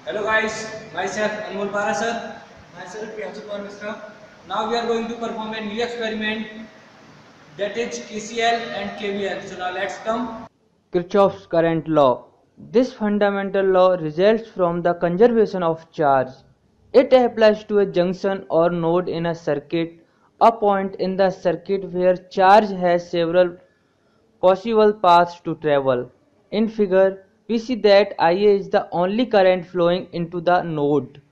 Hello guys, myself Anmol Parasar, myself Priyanshu Mishra. Now we are going to perform a new experiment, that is KCL and KVL. So now let's come. Kirchhoff's current law. This fundamental law results from the conservation of charge. It applies to a junction or node in a circuit, a point in the circuit where charge has several possible paths to travel. In figure, we see that IA is the only current flowing into the node.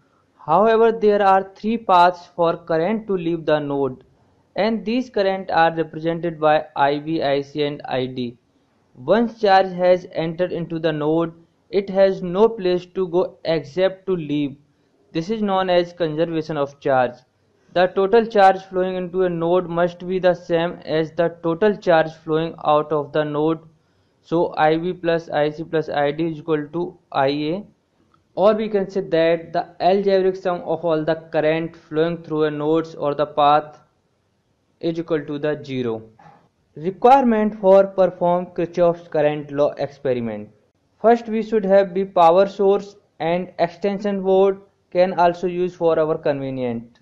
However, there are three paths for current to leave the node, and these currents are represented by IB, IC, and ID. Once charge has entered into the node, it has no place to go except to leave. This is known as conservation of charge. The total charge flowing into a node must be the same as the total charge flowing out of the node. So IB plus IC plus ID is equal to IA. Or we can say that the algebraic sum of all the current flowing through a node or the path is equal to the 0. Requirement for perform Kirchhoff's current law experiment. First we should have the power source and extension board can also use for our convenient.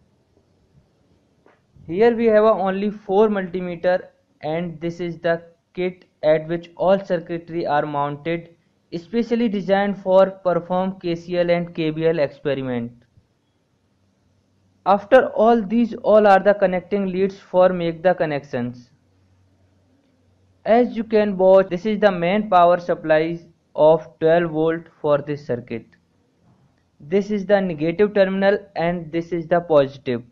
Here we have only 4 multimeter and this is the kit at which all circuitry are mounted, especially designed for perform KCL and KVL experiment. After all these all are the connecting leads for make the connections. As you can watch, this is the main power supply of 12 volt for this circuit. This is the negative terminal and this is the positive.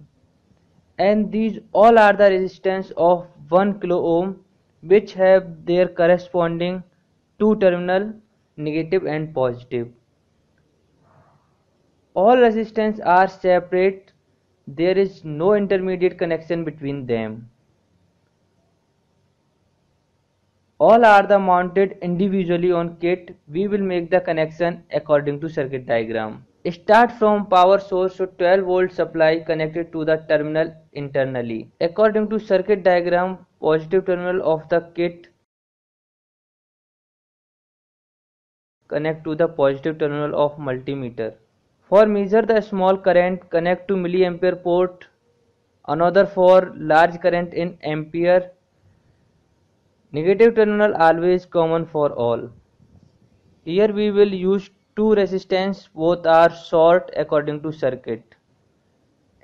And these all are the resistance of 1 kilo ohm which have their corresponding two terminal negative and positive. All resistance are separate, there is no intermediate connection between them. All are the mounted individually on kit. We will make the connection according to circuit diagram. Start from power source to 12 volt supply connected to the terminal internally. According to circuit diagram, positive terminal of the kit connect to the positive terminal of multimeter. For measure the small current, connect to milliampere port. Another for large current in ampere. Negative terminal always common for all. Here we will use two resistance, both are short according to circuit.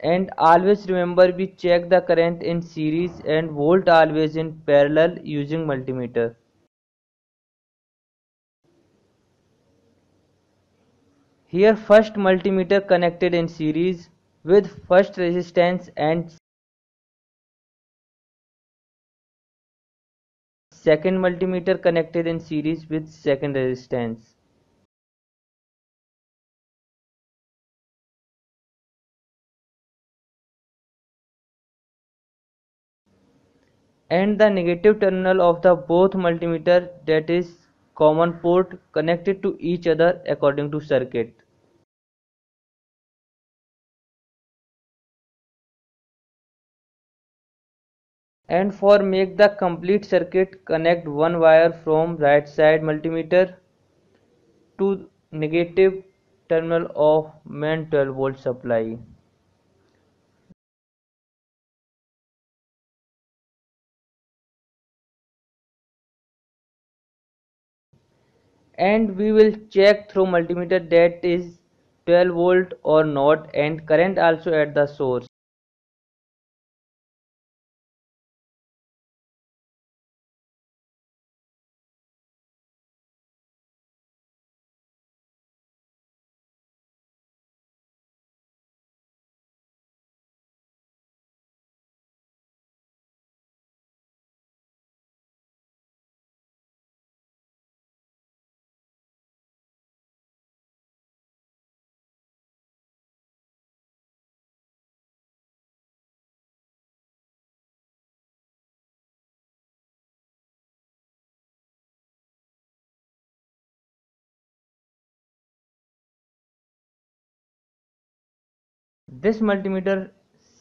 And always remember we check the current in series and volt always in parallel using multimeter. Here first multimeter connected in series with first resistance and second multimeter connected in series with second resistance. And the negative terminal of the both multimeter, that is common port, connected to each other according to circuit. And for make the complete circuit, connect one wire from right side multimeter to negative terminal of main 12 volt supply. And we will check through multimeter that is 12 volt or not, and current also at the source. This multimeter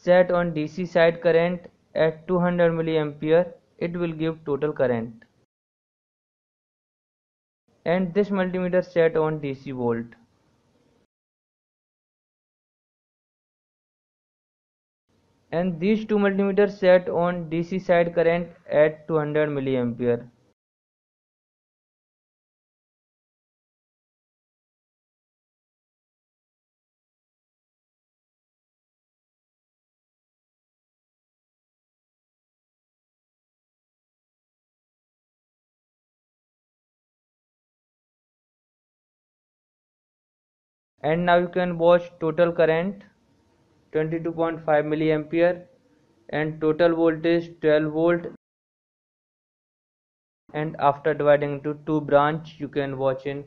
set on DC side current at 200 milliampere, it will give total current. And this multimeter set on DC volt. and these two multimeters set on DC side current at 200 milliampere. And now you can watch total current 22.5 milliampere and total voltage 12 volt, and after dividing into two branch you can watch in